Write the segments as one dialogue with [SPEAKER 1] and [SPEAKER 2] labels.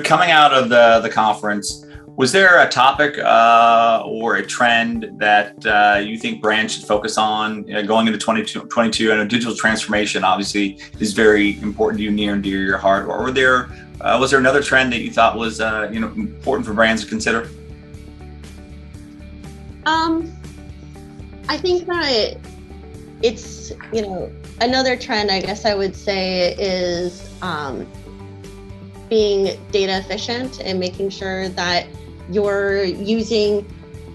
[SPEAKER 1] Coming out of the conference, was there a topic or a trend that you think brands should focus on going into 2022? I know digital transformation obviously is very important to you, near and dear to your heart. Or was there another trend that you thought was important for brands to consider?
[SPEAKER 2] I think that it's another trend, I guess I would say, is being data efficient and making sure that you're using,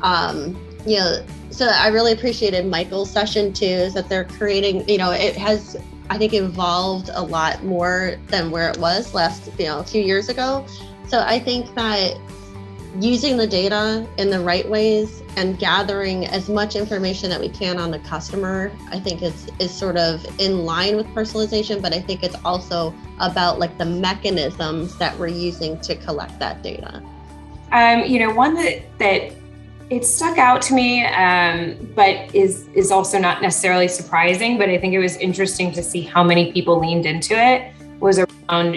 [SPEAKER 2] so I really appreciated Michael's session too, is that they're creating, it has, I think, evolved a lot more than where it was a few years ago. So I think that using the data in the right ways and gathering as much information that we can on the customer, I think is sort of in line with personalization, but I think it's also about like the mechanisms that we're using to collect that data.
[SPEAKER 3] One that it stuck out to me, but is also not necessarily surprising, but I think it was interesting to see how many people leaned into it, was around,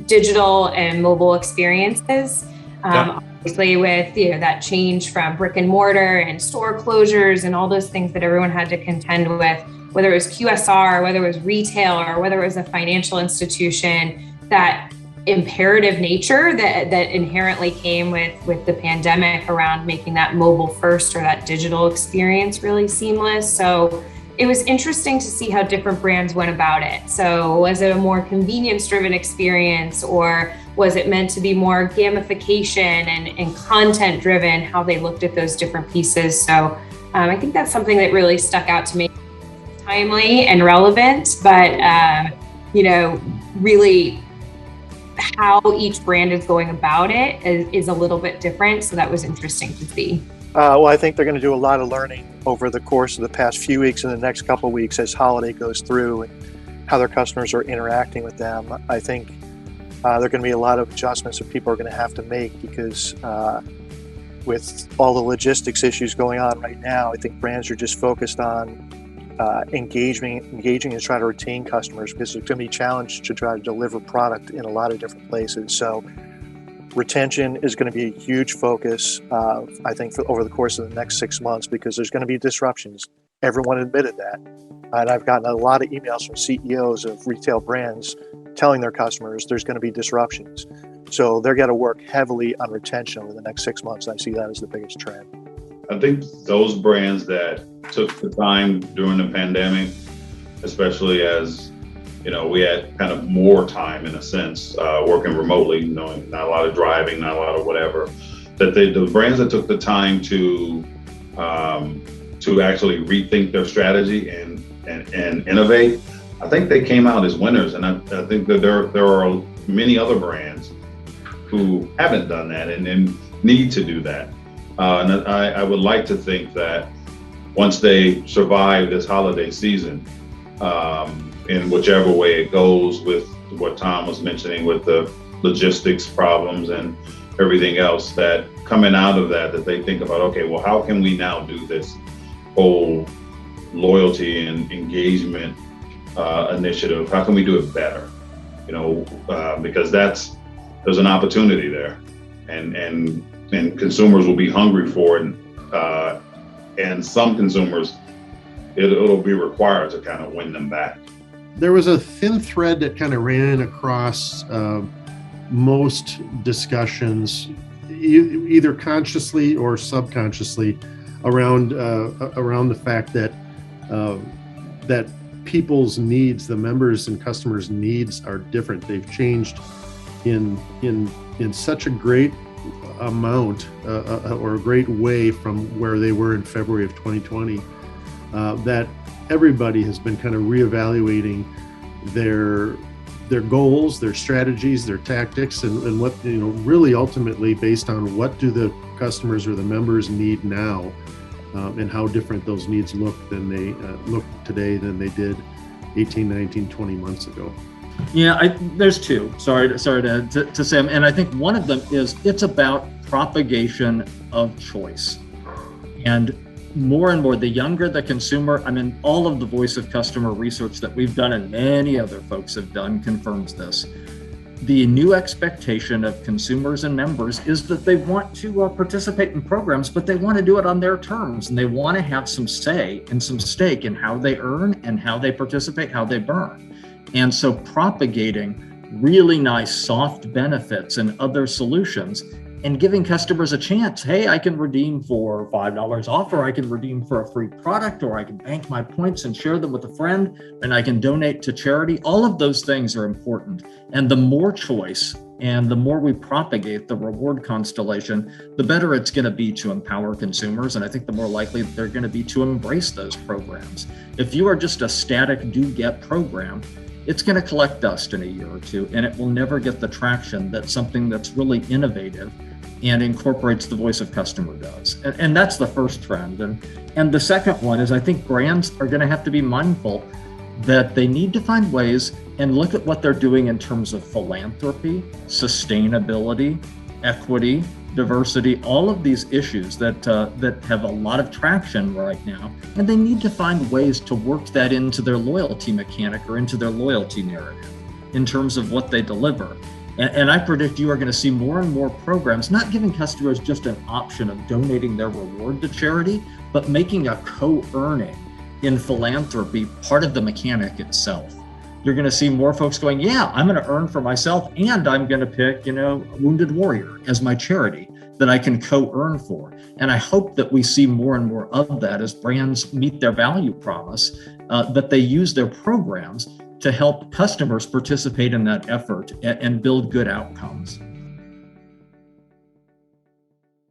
[SPEAKER 3] digital and mobile experiences. Obviously with, that change from brick and mortar and store closures and all those things that everyone had to contend with, whether it was QSR, whether it was retail, or whether it was a financial institution, that imperative nature that inherently came with the pandemic around making that mobile first or that digital experience really seamless. So it was interesting to see how different brands went about it. So was it a more convenience-driven experience, or was it meant to be more gamification and content-driven, how they looked at those different pieces? So I think that's something that really stuck out to me. Timely and relevant, but really how each brand is going about it is a little bit different. So that was interesting to see.
[SPEAKER 4] Well, I think they're going to do a lot of learning over the course of the past few weeks and the next couple of weeks as holiday goes through and how their customers are interacting with them. I think there are going to be a lot of adjustments that people are going to have to make because with all the logistics issues going on right now, I think brands are just focused on engaging and trying to retain customers, because it's going to be challenged to try to deliver product in a lot of different places. So retention is going to be a huge focus, I think, over the course of the next 6 months, because there's going to be disruptions. Everyone admitted that. And I've gotten a lot of emails from CEOs of retail brands telling their customers there's going to be disruptions. So they're going to work heavily on retention over the next 6 months. I see that as the biggest trend.
[SPEAKER 5] I think those brands that took the time during the pandemic, especially as we had kind of more time in a sense, working remotely, not a lot of driving, not a lot of whatever, that the brands that took the time to actually rethink their strategy and innovate, I think they came out as winners. And I think that there are many other brands who haven't done that and need to do that. And I would like to think that once they survive this holiday season, in whichever way it goes, with what Tom was mentioning with the logistics problems and everything else, that coming out of that they think about, okay, well, how can we now do this whole loyalty and engagement initiative? How can we do it better? Because there's an opportunity there, and consumers will be hungry for it, and some consumers, it'll be required to kind of win them back.
[SPEAKER 6] There was a thin thread that kind of ran across most discussions, either consciously or subconsciously, around the fact that that people's needs, the members and customers' needs, are different. They've changed in such a great amount or a great way from where they were in February of 2020 that everybody has been kind of reevaluating their goals, their strategies, their tactics, and what, really ultimately based on what do the customers or the members need now, and how different those needs look today than they did 18, 19, 20 months ago.
[SPEAKER 7] Yeah, there's two. Sorry to say them. And I think one of them is it's about propagation of choice. And more, the younger the consumer, all of the voice of customer research that we've done and many other folks have done confirms this. the new expectation of consumers and members is that they want to participate in programs, but they want to do it on their terms, and they want to have some say and some stake in how they earn and how they participate, how they burn. And so propagating really nice soft benefits and other solutions and giving customers a chance. Hey, I can redeem for $5 off, or I can redeem for a free product, or I can bank my points and share them with a friend, and I can donate to charity. All of those things are important. And the more choice and the more we propagate the reward constellation, the better it's going to be to empower consumers. And I think the more likely they're going to be to embrace those programs. If you are just a static do-get program, it's going to collect dust in a year or two, and it will never get the traction that something that's really innovative and incorporates the voice of customer does. And that's the first trend. And the second one is, I think brands are going to have to be mindful that they need to find ways and look at what they're doing in terms of philanthropy, sustainability, equity, diversity, all of these issues that have a lot of traction right now. And they need to find ways to work that into their loyalty mechanic or into their loyalty narrative in terms of what they deliver. And I predict you are going to see more and more programs, not giving customers just an option of donating their reward to charity, but making a co-earning in philanthropy part of the mechanic itself. You're going to see more folks going, yeah, I'm going to earn for myself, and I'm going to pick, Wounded Warrior as my charity that I can co-earn for. And I hope that we see more and more of that as brands meet their value promise, that they use their programs to help customers participate in that effort and build good outcomes.